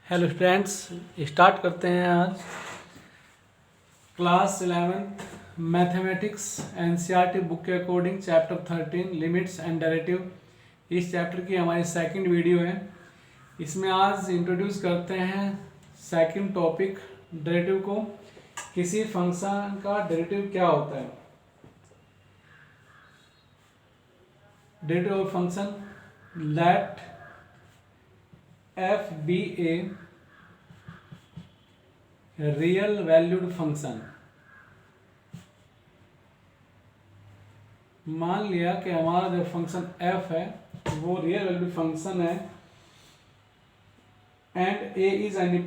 Hello students, start करते हैं आज class 11th mathematics NCERT book के according chapter 13 limits and derivative. इस चैप्टर की हमारी सेकंड वीडियो है। इसमें आज इंट्रोड्यूस करते हैं सेकंड टॉपिक डेरिवेटिव को। किसी फंक्शन का डेरिवेटिव क्या होता है। Derivative of function let f be a real valued function. मान लिया कि हमारा जो फंक्शन f है वो रियल वैल्यूड फंक्शन है and a is any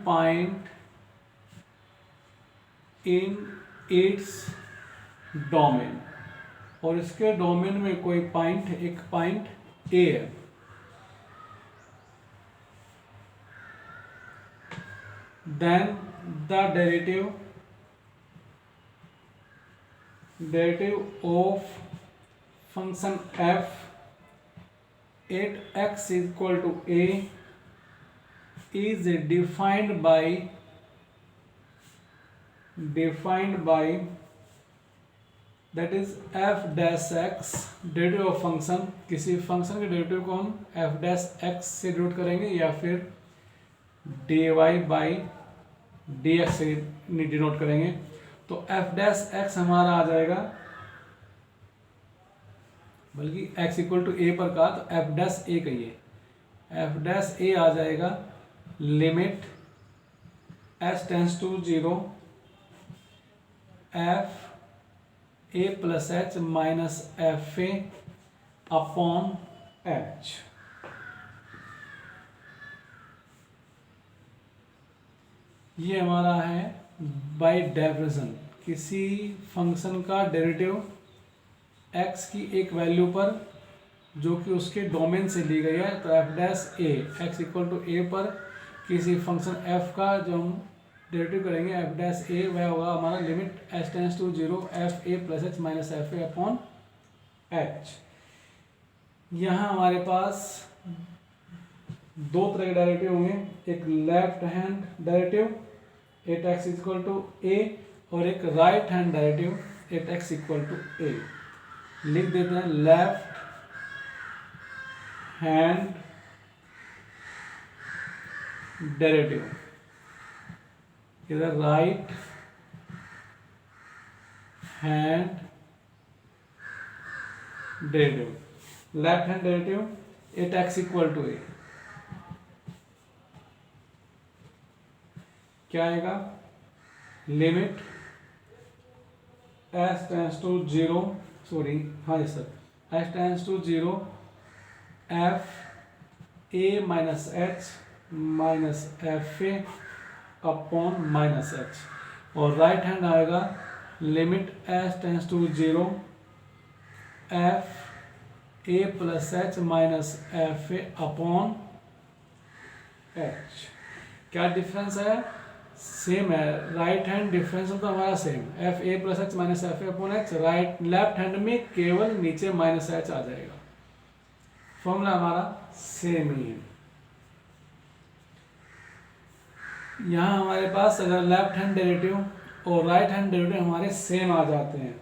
point in its domain, और इसके डोमेन में कोई पॉइंट एक पॉइंट a है। Then the derivative of function f at x is equal to a is defined by that is f dash x। Derivative of function, किसी function के derivative को हम f dash x से denote करेंगे या फिर dy by dx से denote करेंगे। तो f डैश x हमारा आ जाएगा, बल्कि x इक्वल टू a पर का, तो f डैश a कहिए, f डैश a आ जाएगा limit s tends to 0 f a plus h minus f a upon h। ये हमारा है बाय डेफिनेशन किसी फंक्शन का डेरिवेटिव x की एक वैल्यू पर जो कि उसके डोमेन से ली गई है। तो f dash a x equal to a पर किसी फंक्शन f का जो हम डेरिवेटिव करेंगे f डैश a वह होगा हमारा limit s tends to 0 f a plus h minus f a upon h। यहाँ हमारे पास दो तरह के डेरिवेटिव होंगे, एक left hand derivative at x equal to a और एक right hand derivative at x equal to a. लिख देते हैं लेफ्ट हैंड डेरिवेटिव, इधर right hand derivative. Left hand derivative at x equal to a क्या आएगा, limit s tends to 0 s tends to 0 f a minus h minus f a upon minus h। और right hand आएगा limit s tends to 0 f a plus h minus f a upon h। क्या difference है, same है। Right hand difference तो हमारा same, F a plus h minus f a upon H. Right left hand में केवल नीचे minus H आ जाएगा। Formula हमारा सेम ही है। यहाँ हमारे पास अगर लेफ्ट हैंड डेरिवेटिव और राइट हैंड डेरिवेटिव हमारे सेम आ जाते हैं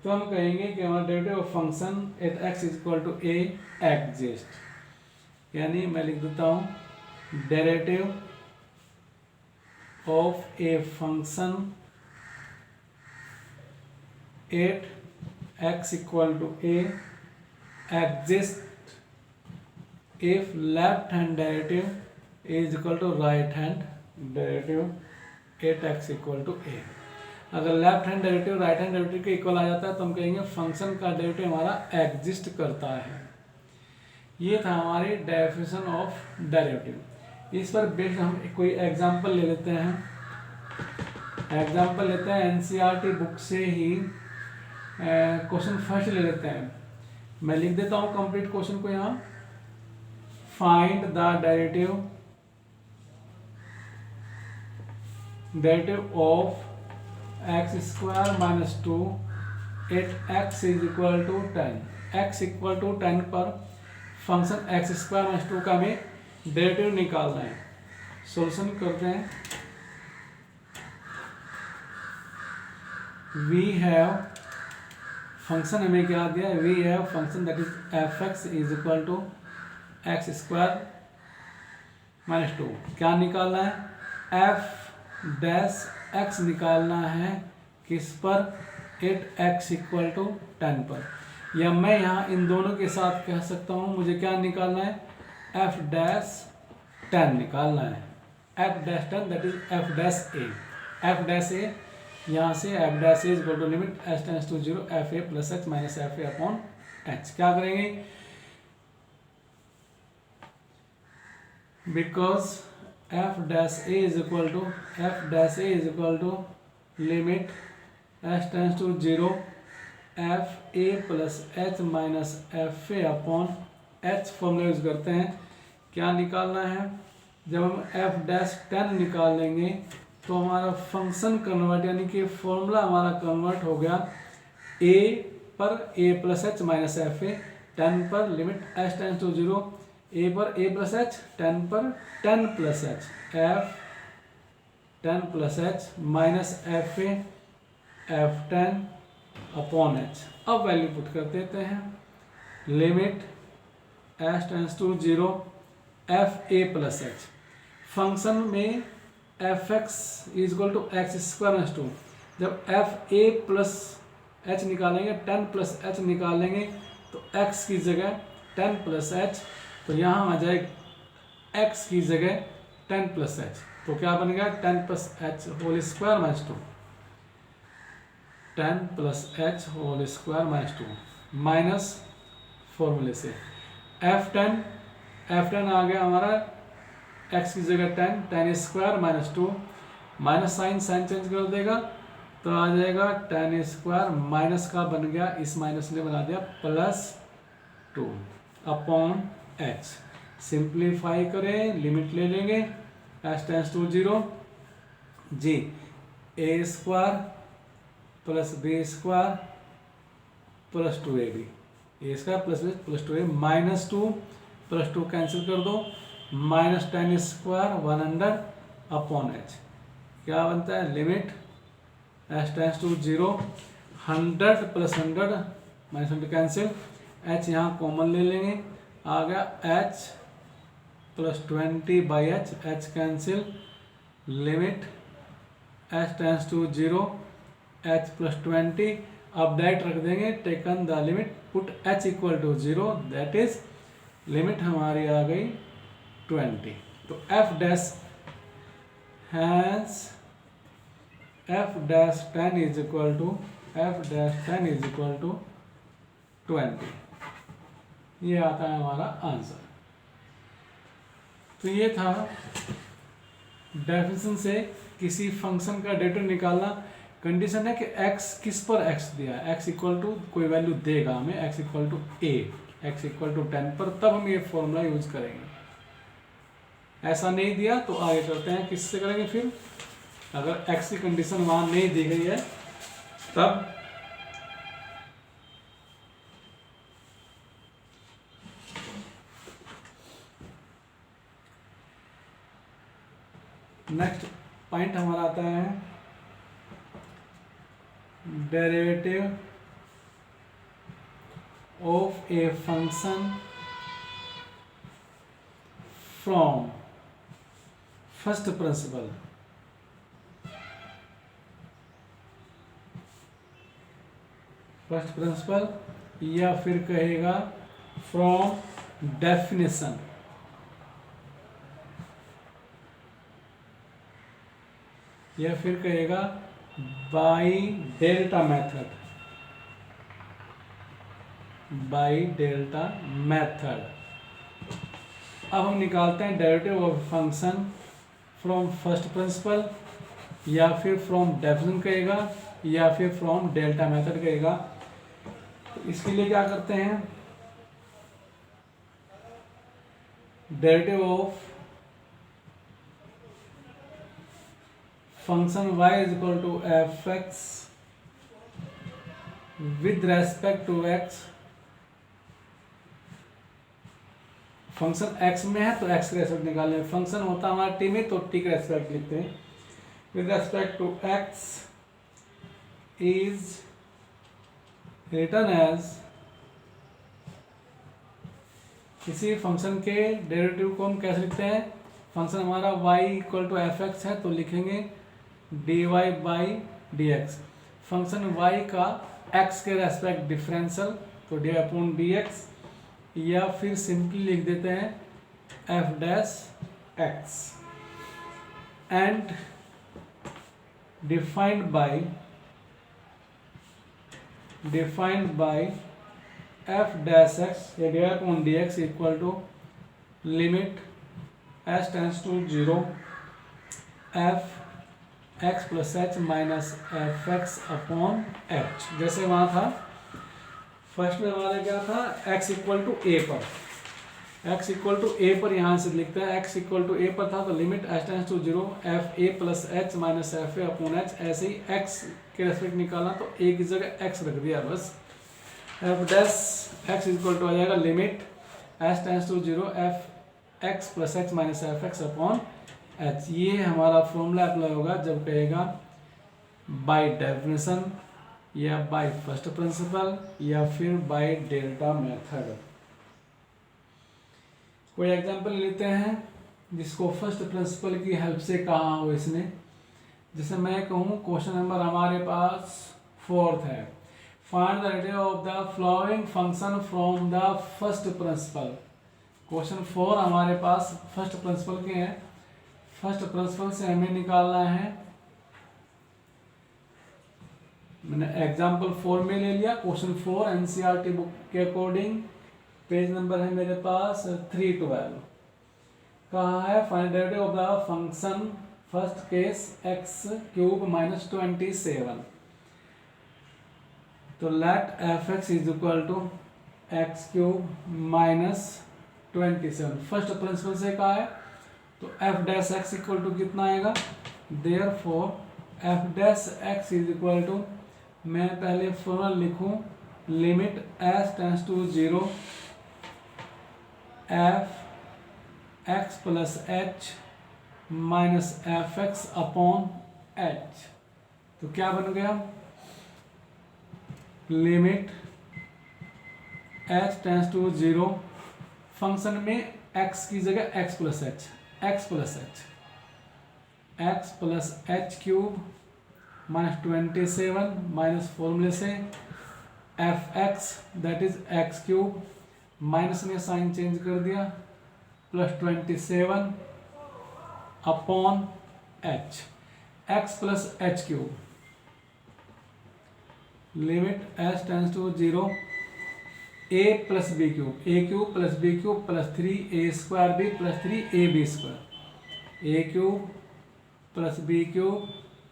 तो हम कहेंगे कि हमारा derivative of function at x is equal to a exist. यानी मैं लिख देता हूँ derivative of a function at x equal to a exists if left hand derivative is equal to right hand derivative at x equal to a। अगर left hand derivative right hand derivative के equal आ जाता है तो हम कहेंगे function का derivative हमारा exist करता है। ये था हमारी डेफिनेशन ऑफ डेरिवेटिव। इस पर बेस्ड हम कोई एग्जांपल ले लेते हैं। एग्जांपल लेते हैं एनसीईआरटी बुक से ही क्वेश्चन फर्स्ट ले लेते हैं। मैं लिख देता हूँ कंप्लीट क्वेश्चन को यहाँ। Find the derivative of x square minus 2 at x is equal to 10। x equal to 10 पर फंक्शन एक्स स्क्वायर माइनस 2 का हमें डेरिवेटिव निकालना है। सॉल्यूशन करते हैं। वी हैव फंक्शन हमें क्या दिया है, we have function that is f x is equal to x square minus 2। क्या निकालना है, एफ डैश एक्स निकालना है किस पर, 8x इक्वल टू 10 पर। या मैं यहाँ इन दोनों के साथ कह सकता हूँ मुझे क्या निकालना है, एफ डैश 10 निकालना है, f dash 10 that is f dash a. F dash a यहाँ से f dash a equal to limit h tends to 0 f a plus h minus f a upon h. क्या करेंगे, because f dash a is equal to limit h tends to 0 f a plus h minus f a upon h formula use करते हैं। क्या निकालना है, जब हम F dash 10 निकालेंगे तो हमारा फंक्शन कन्वर्ट यानी कि फॉर्मूला हमारा कन्वर्ट हो गया ए पर a plus h minus f a, 10 पर limit h tends to 0 a पर ए प्लस एच, 10 पर 10 plus h f 10 plus h minus f a f 10 upon h. अब वैल्यू पुट कर देते हैं, limit h tends to 0 f a plus h. Function में f x is equal to x square minus 2। जब F a plus H निकालेंगे 10 plus H निकालेंगे तो x की जगह 10 प्लस एच, तो यहाँ आ जाएगा एक्स की जगह 10 प्लस एच, तो क्या बन गया 10 plus h whole square minus 2, 10 plus h whole square minus 2 minus फॉर्मूले से F10 आ गया हमारा x की जगह 10 square minus 2 minus sign change कर देगा तो आ जाएगा 10 स्क्वायर माइनस का बन गया, इस माइनस ने बना दिया प्लस 2 अपॉन एच। सिंप्लीफाई करें, लिमिट ले लेंगे एच टेंड्स टू 0 जी a square plus b square plus 2ab, a square plus b plus 2a minus 2 plus 2 cancel कर दो, माइनस 10 स्क्वायर 100 अपॉन एच। क्या बनता है, limit h tends to 0 100 plus 100 minus 100 cancel, h यहाँ common ले लेंगे, आ गया h plus 20 by h cancel, limit h tends to 0 h plus 20। अब डायरेक्ट रख देंगे, taken the limit put h equal to 0 that is limit हमारी आ गई 20। तो f dash 10 is equal to 20। ये आता है हमारा आंसर। तो ये था डेफिनेशन से किसी फंक्शन का डेरिवेटिव निकालना। कंडीशन है कि x किस पर x दिया है, x इक्वल टू कोई वैल्यू देगा हमें, x equal to a, x equal to 10 पर, तब हम ये फॉर्मूला यूज करेंगे। ऐसा नहीं दिया तो आगे करते हैं, किससे करेंगे फिर, अगर x की कंडीशन वहां नहीं दी गई है तब नेक्स्ट पॉइंट हमारा आता है derivative of a function from first principle. First principle या फिर कहेगा फ्रॉम डेफिनेशन, या फिर कहेगा by delta method, by delta method. अब हम निकालते हैं derivative of function from first principle, या फिर फ्रॉम डेफिनेशन कहेगा, या फिर फ्रॉम डेल्टा मेथड कहेगा। तो इसके लिए क्या करते हैं, derivative of function y is equal to f x with respect to x function x में है तो एक्स का रेस्पेक्ट निकालें, फंक्शन होता है हमारा टी में तो टी का रेस्पेक्ट लिखते हैं। With respect to x is written as, किसी फंक्शन के डेरिवेटिव को हम कैसे लिखते हैं, फंक्शन हमारा y equal to f x है तो लिखेंगे dy by d x. Function y का x के रेस्पेक्ट डिफरेंशियल तो डी अपॉन डी एक्स, या फिर सिंपली लिख देते हैं f dash x and defined by f dash x या d upon d x equal to limit h tends to 0 f x plus h minus f x upon h. जैसे वहाँ था first में हमारा क्या था, x इक्वल टू ए पर, x equal to ए पर यहाँ से लिखते हैं, x इक्वल टू ए पर था तो limit h tends to 0 f a plus h minus f a upon h. ऐसे ही x के रेस्पेक्ट निकाला तो a की जगह x रख दिया बस। F dash x equal to आ जाएगा limit h tends to 0 f x plus h minus f x upon h. ये हमारा फॉर्मूला अप्लाई होगा जब कहेगा बाय डेफिनेशन या बाय फर्स्ट प्रिंसिपल या फिर बाय डेल्टा मेथड। कोई एग्जांपल लेते हैं जिसको फर्स्ट प्रिंसिपल की हेल्प से कहा हो इसने। जैसे मैं कहूँ क्वेश्चन नंबर हमारे पास 4th है, find the derivative of the flowing function from the first principal. Question 4 हमारे पास फर्स्ट प्रिंसिपल के हैं, फर्स्ट प्रिंसिपल से हमें निकालना है। मैंने एग्जाम्पल 4 में ले लिया, क्वेश्चन 4 एनसीईआरटी बुक के अकॉर्डिंग, पेज नंबर है मेरे पास 312। कहा है find derivative of the function first case x cube minus 27। तो let f x is equal to x cube minus 27। First principle से कहा है तो f dash x equal to कितना आएगा, therefore f dash x is equal to, मैं पहले formula लिखूं limit h tends to 0 f x plus h minus f x upon h. तो क्या बन गया, limit h tends to 0, function में x की जगह x plus h, x plus h cube minus 27 minus फॉर्मूले से f x that is x cube, minus में साइन चेंज कर दिया, plus 27 upon h, x plus h cube, limit h tends to 0 a plus b cube, a cube plus b cube plus 3a square b plus 3ab square, a cube plus b cube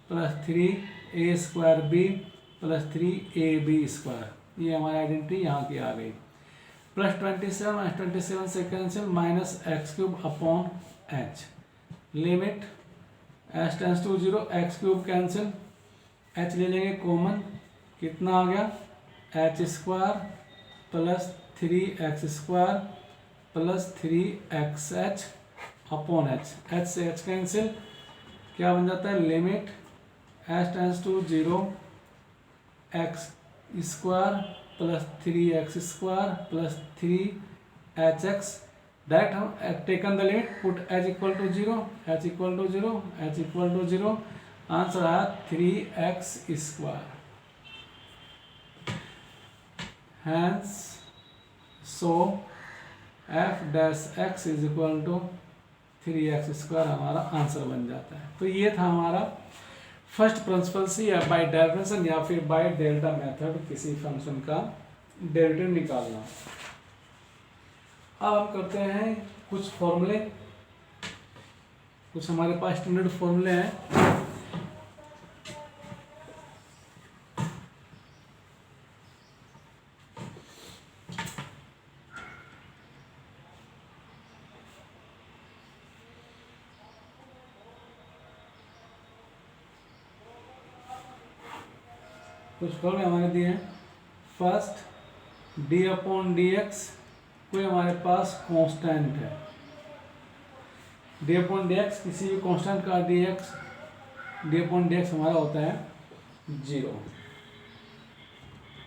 plus 3a square b plus 3ab square. ये हमारी identity यहाँ की आ गई। Plus 27 minus 27 से cancel, minus x cube upon h, limit h tends to 0 x cube cancel, h ले लेंगे common, कितना आ गया h square plus 3x square plus 3xh upon h, h से एच कैंसिल, क्या बन जाता है limit h tends to 0 x square plus 3x square plus 3hx। Direct हम taken the limit, put h equal to 0, h equal to 0, h equal to 0, answer आया 3x square. Hence, so f dash x is equal to 3x square हमारा answer बन जाता है। तो ये था हमारा फर्स्ट प्रिंसिपल से या बाय डेफिनेशन या फिर बाय डेल्टा मेथड किसी फंक्शन का डेरिवेटिव निकालना। अब हम करते हैं कुछ फॉर्मूले, कुछ हमारे पास स्टैंडर्ड फॉर्मूले हैं। कुछ फॉर्मूले हमारे दिए हैं। First D upon d x कोई हमारे पास कांस्टेंट है, डी अपॉन डी एक्स, किसी भी कांस्टेंट का डी अपॉन डी एक्स हमारा होता है 0।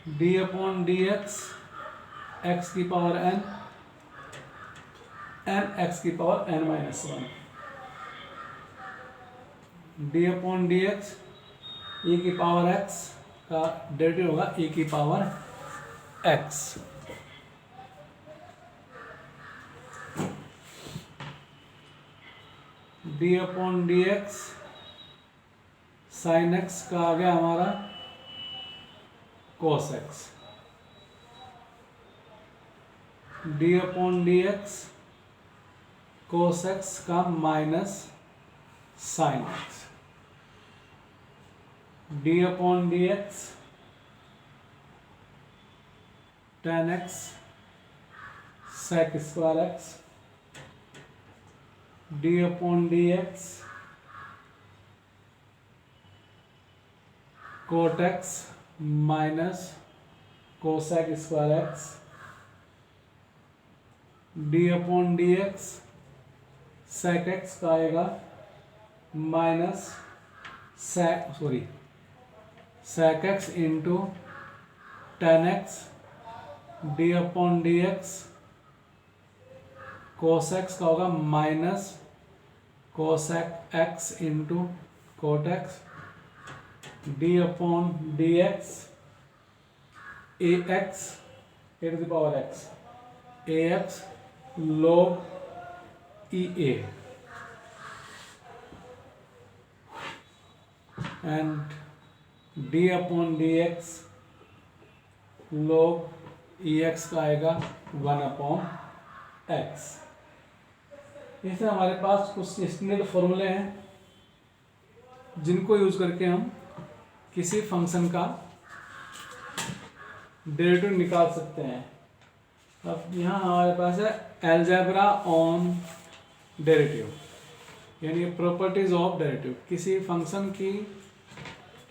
डी अपॉन डी एक्स की पावर n, एन एक्स की power n-1। D upon d x e की पावर x का डेरिवेटिव होगा e की power x। D upon d x sine x का आ गया हमारा cos x. D upon d x cos x का minus sine x. D upon d x tan x sec square x. D upon d x cot x minus cosec square x. D upon d x sec x का आएगा minus sec x into tan x. D upon d x cos x का होगा minus cosec x into cot x. D upon d x a x a to the power x a x log e a and d upon d x log e x का आएगा 1 upon x. इसमें हमारे पास कुछ standard फॉर्मूले हैं जिनको use करके हम किसी फंक्शन का डेरिवेटिव निकाल सकते हैं। अब यहाँ हमारे पास है अलजेब्रा ऑन डेरिवेटिव, यानी प्रॉपर्टीज ऑफ डेरिवेटिव। किसी फंक्शन की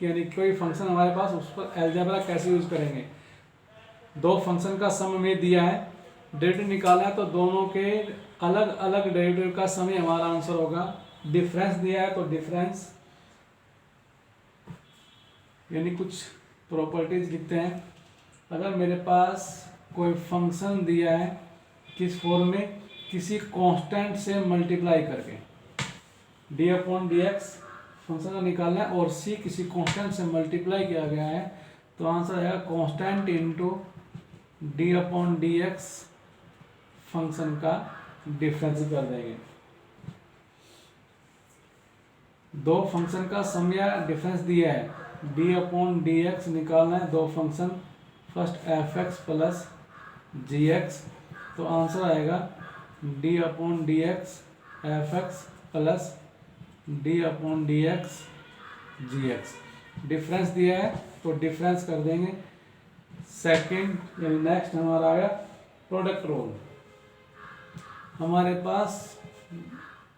यानी कोई फंक्शन हमारे पास, उस पर अलजेब्रा कैसे यूज करेंगे। दो फंक्शन का सम हमें दिया है, डेरिवेटिव निकाला है, तो दोनों के अलग अलग डेरिवेटिव का सम ही हमारा आंसर होगा। डिफरेंस दिया है तो डिफरेंस, यानी कुछ प्रॉपर्टीज लिखते हैं। अगर मेरे पास कोई फंक्शन दिया है किस फॉर्म में, किसी कांस्टेंट से मल्टीप्लाई करके, D upon d x function का निकालना है और सी किसी कांस्टेंट से मल्टीप्लाई किया गया है, तो आंसर आएगा constant into D upon d x function का डिफरेंस कर देंगे। दो फंक्शन का सम या डिफरेंस दिया है, डी अपॉन डी एक्स निकालना है, दो function, first f x plus g x, तो आंसर आएगा d upon d x f x plus d upon d x g x. Difference दिया है तो डिफरेंस कर देंगे। सेकंड यानी नेक्स्ट हमारा आया प्रोडक्ट रूल। हमारे पास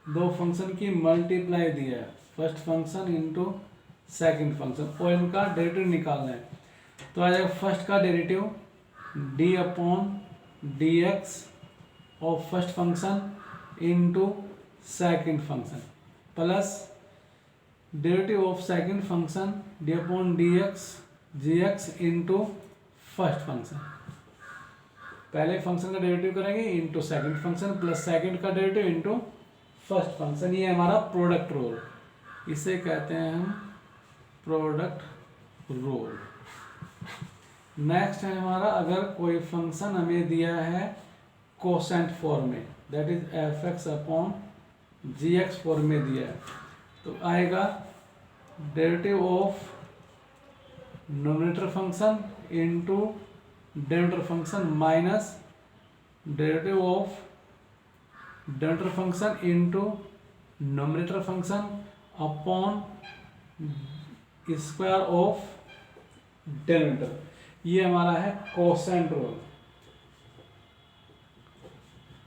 दो फंक्शन की मल्टीप्लाई दिया है, first function into second function, और इनका डेरिवेटिव निकालना है। तो आ जाएगा फर्स्ट का derivative d upon d x और first function into second function plus derivative of second function d upon d x g x into first function. पहले function का डेरिवेटिव करेंगे into second function plus second का derivative into first function. ये हमारा product rule, इसे कहते हैं हम प्रोडक्ट रूल। नेक्स्ट है हमारा, अगर कोई फंक्शन हमें दिया है कोसेंट फॉर्म में, that is f x upon g x form में दिया है, तो आएगा derivative of nominator function into derivative function minus derivative of derivative function into nominator function upon square of derivative. ये हमारा है कोसेंट रूल।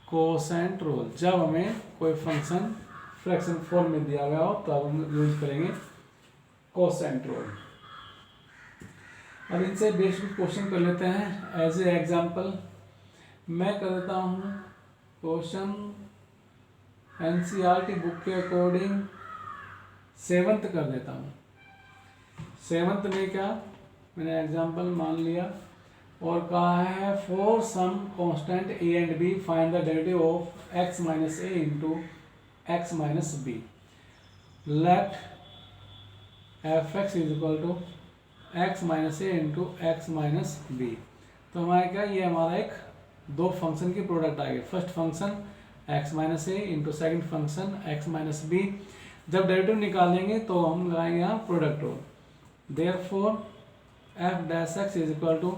कोसेंट रूल, जब हमें कोई फंक्शन फ्रैक्शन फॉर्म में दिया गया हो तब हम यूज करेंगे कोसेंट रूल। अब इनसे बेसिक क्वेश्चन कर लेते हैं एज ए एग्जांपल। मैं कर देता हूँ क्वेश्चन एनसीईआरटी बुक के अकॉर्डिंग 7th कर देता हूँ। 7th में क्या, मैंने एग्जांपल मान लिया और कहा है for some constant a and b find the derivative of x minus a into x minus b. Let f x is equal to x minus a into x minus b. तो हमारा क्या, ये हमारा एक दो फंक्शन की product आ गई। First function x minus a into second function x minus b. जब डेरिवेटिव निकालेंगे तो हम लगाएंगे यहाँ product rule. Therefore f dash x is equal to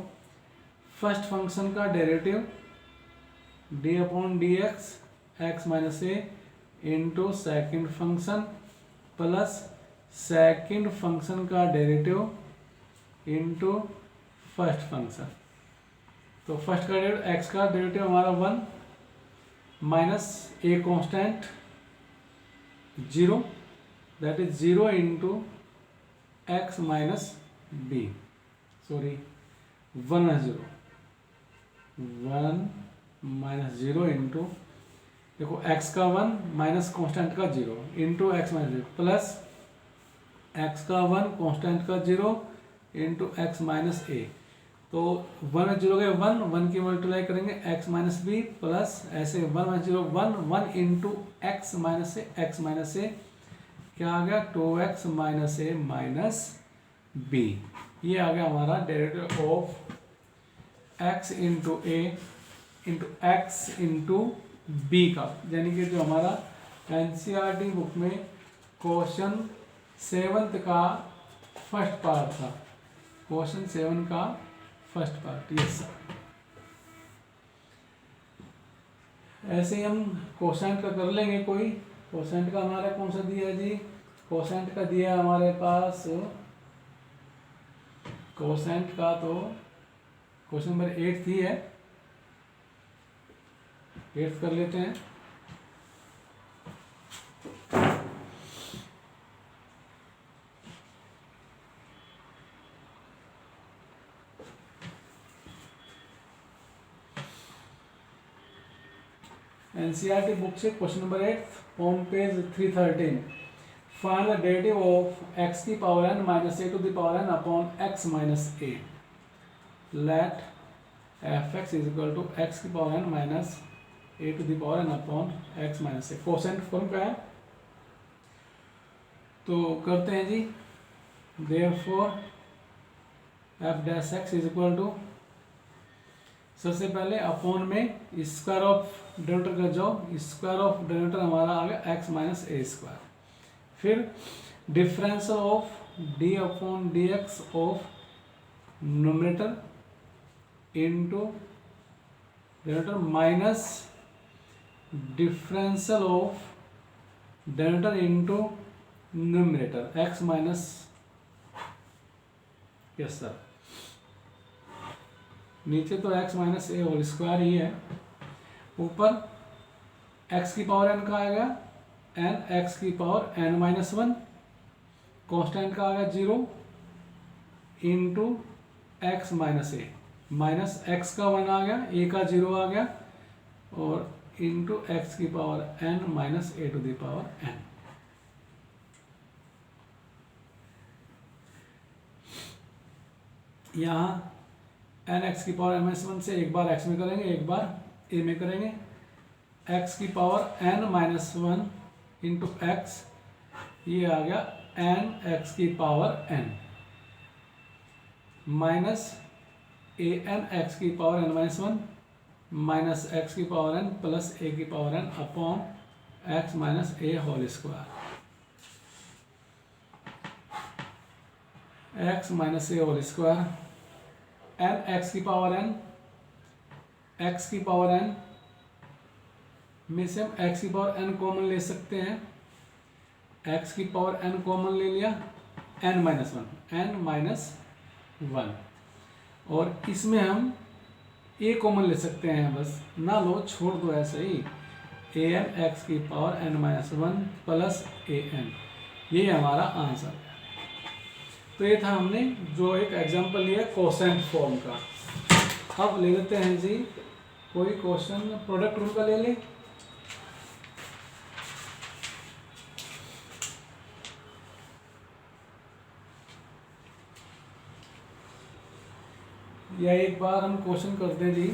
first function का derivative d upon d x minus a into second function plus second function का derivative into first function. तो first का डेरिवेटिव एक्स का derivative हमारा 1 minus a constant 0 that is 0 into x minus b, sorry 1 minus 0 into, देखो x का 1 minus constant का 0 into x minus 0 plus x का 1 constant का 0 इंटू एक्स माइनस ए। तो 1 0 गए 1 की मल्टीप्लाई करेंगे x माइनस बी प्लस ऐसे 1 माइनस 0 1 इंटू एक्स माइनस ए क्या आ गया 2x माइनस ए माइनस बी। ये आ गया हमारा derivative of x into a into x into b का, यानी कि जो हमारा एनसीईआरटी बुक में क्वेश्चन 7th का फर्स्ट पार्ट था, क्वेश्चन 7 का फर्स्ट पार्ट। यस सर, ऐसे ही हम कोसेंट का कर लेंगे। कोई कोसेंट का हमारा कौन सा दिया है जी, कोसेंट का दिया है हमारे पास, कोसेंट का तो क्वेश्चन नंबर 8 ही है, 8 कर लेते हैं। एनसीईआरटी बुक से question number 8 on page 313, find the derivative of x की power n minus a to the power n upon x minus a. Let f x is equal to x की power n minus a to the power n upon x minus a. Quotient form का है तो करते हैं जी। Therefore f dash x is equal to, सबसे पहले upon में स्क्वायर ऑफ डेरिवेटिव का जाओ, स्क्वायर ऑफ डेरिवेटिव हमारा आ गया एक्स माइनस ए स्क्वायर। फिर differential of D upon d x of numerator into derivative minus differential of derivative into numerator x minus, yes sir, नीचे तो x minus a whole square ही है, ऊपर x की power n का आएगा n, x की power n minus 1, constant का आएगा 0 इंटू एक्स माइनस ए, माइनस x का 1 आ गया, a का 0 आ गया और इंटू एक्स की power n minus a to the power n। यहाँ एन एक्स की पावर एम एस 1 से एक बार x में करेंगे, एक बार a में करेंगे। x की power n minus 1 into x, ये आ गया n x की पावर n माइनस ए एन एक्स की power n minus 1 minus x की पावर n प्लस a की power n upon x minus a whole square, x minus a whole square. N x की power n, x की power n में से हम x की power n common ले सकते हैं, एक्स की पावर n कॉमन ले लिया, n माइनस 1 और इसमें हम a कॉमन ले सकते हैं, बस ना लो छोड़ दो ऐसे ही, ए एन एक्स की power n minus 1 plus A N, ये हमारा आंसर है। तो ये था हमने जो एक एग्जांपल लिया कोसेंट फॉर्म का। अब ले लेते हैं जी कोई क्वेश्चन प्रोडक्ट रूल का ले ले। या एक बार हम क्वेश्चन करते हैं जी।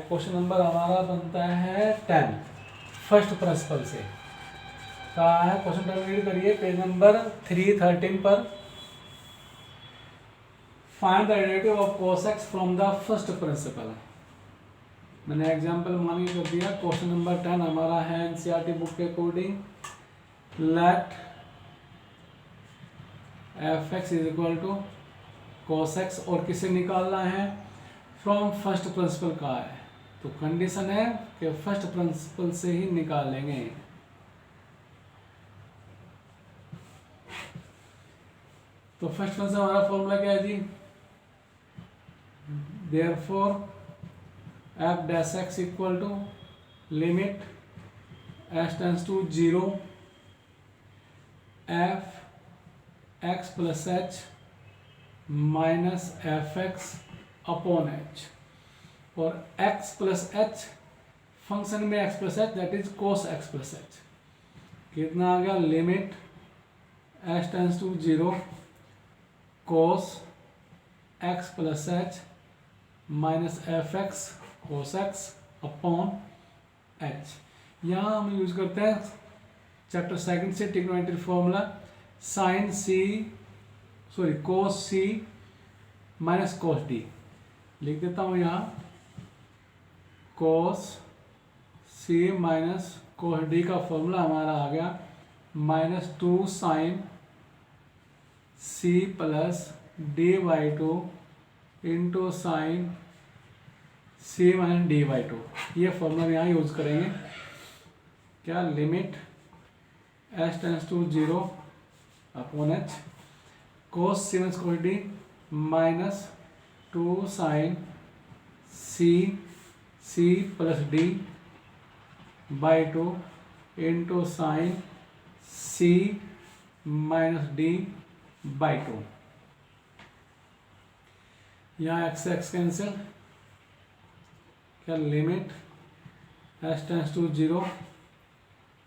क्वेश्चन नंबर हमारा बनता है 10 फर्स्ट प्रिंसिपल से। कहा है क्वेश्चन रीड करिए पेज नंबर 313 पर। Find the derivative of cos x from the first principle. मैंने एग्जांपल मान के कर दिया। क्वेश्चन नंबर 10 हमारा है एनसीईआरटी बुक के according, let f x is equal to cos x, और किसे निकालना है, फ्रॉम फर्स्ट प्रिंसिपल का है, तो कंडीशन है कि फर्स्ट प्रिंसिपल से ही निकालेंगे। तो फर्स्ट प्रिंसिपल हमारा फॉर्मूला क्या है जी, therefore f dash x equal to limit s tends to 0 f x plus h minus f x upon h, और x प्लस एच फंक्शन में x plus h that is cos x plus h. कितना आ गया, limit s tends to 0 cos x plus h minus f x cos x upon h. यहाँ हम use करते हैं chapter second से trigonometry formula, sign सी sorry cos c minus cos d। लिख देता हूँ यहाँ cos c minus cos d का फॉर्मूला हमारा आ गया -2 sine c plus d by 2 into sine c minus d by 2। ये फॉर्मूला यहाँ यूज करेंगे। क्या, limit s tends to 0 upon h cos c minus cos d minus 2 sine c plus d by 2 into sine c minus d by 2। यहाँ x x cancel. क्या, limit s tends to 0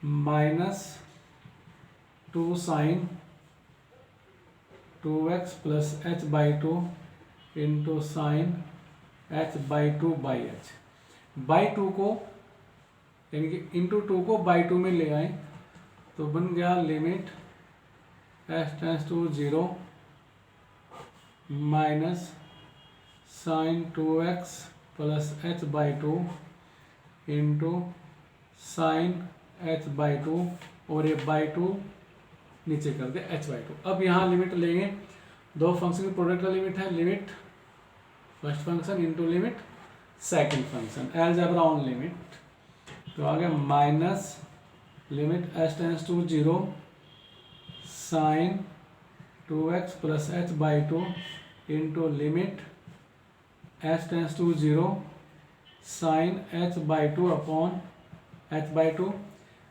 minus 2 sine 2x plus h by 2 into sine h by 2 by h। By 2 को यानी कि into 2 को by 2 में ले आए तो बन गया limit s tends to 0 minus sine 2x plus h by 2 into sine h by 2, और ये बाई 2 नीचे कर दे h बाई 2। अब यहाँ लिमिट लेंगे, दो फंक्शन के प्रोडक्ट का लिमिट है, limit first function into limit second function, algebra on limit. तो आ गया minus limit s tends to 0 sine 2x plus h by 2 into limit s tends to 0 sine h by 2 upon h by 2,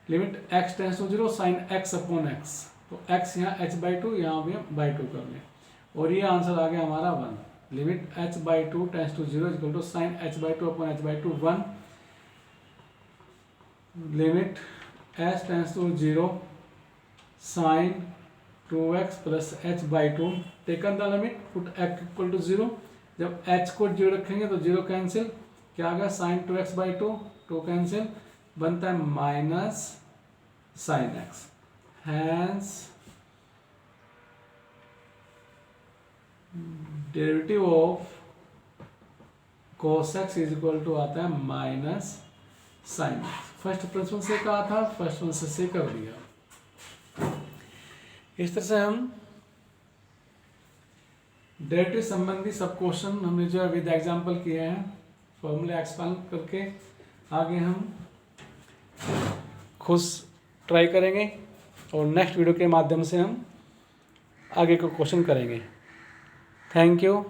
limit x tends to 0 sine x upon x, तो x यहाँ h by 2 यहाँ भी हम by 2 कर लें, और ये answer आ गया हमारा 1। Limit h by 2 tends to 0 equal to sine h by 2 upon h by 2 1। Limit s tends to 0 sine 2x plus h by 2, taken the limit put x equal to 0। जब h को 0 रखेंगे तो 0 cancel, क्या आ गया, sign 2x by 2 2 cancel, बनता है minus sine x। Hence derivative of cos x is equal to आता है minus sine x। First principle से कहा था, फर्स्ट प्रिंसिपल से कर दिया। इस तरह से हम डेरिवेटिव संबंधी सब क्वेश्चन हमने जो है विद एग्जांपल किए हैं, फॉर्मूले एक्सपांड करके आगे हम खुद ट्राई करेंगे, और नेक्स्ट वीडियो के माध्यम से हम आगे का क्वेश्चन करेंगे। Thank you.